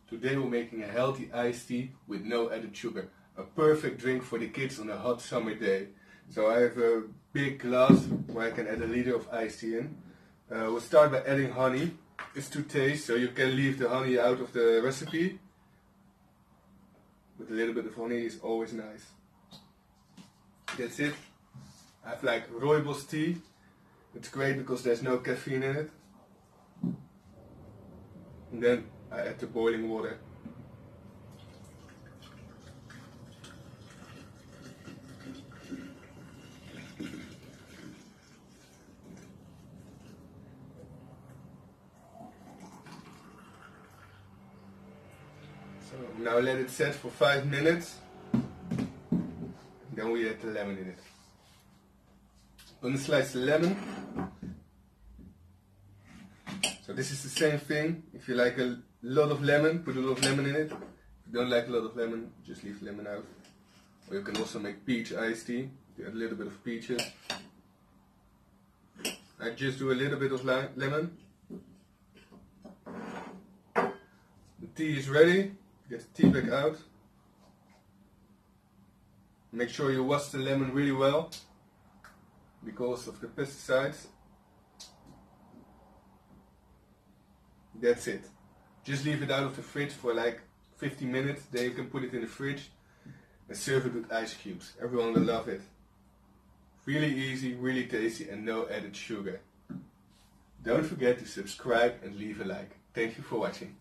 Today we're making a healthy iced tea with no added sugar. A perfect drink for the kids on a hot summer day. So I have a big glass where I can add a liter of iced tea in. We'll start by adding honey. It's to taste, so you can leave the honey out of the recipe. But a little bit of honey is always nice. That's it. I have like rooibos tea. It's great because there's no caffeine in it. And then I add the boiling water. So now let it set for 5 minutes. Then we add the lemon in it. I'm going to slice the lemon. So this is the same thing. If you like a lot of lemon, put a lot of lemon in it. If you don't like a lot of lemon, just leave lemon out. Or you can also make peach iced tea. You add a little bit of peaches. I just do a little bit of lemon. The tea is ready. Get the tea bag out. Make sure you wash the lemon really well because of the pesticides. That's it. Just leave it out of the fridge for like 15 minutes, then you can put it in the fridge and serve it with ice cubes. Everyone will love it. Really easy, really tasty and no added sugar. Don't forget to subscribe and leave a like. Thank you for watching.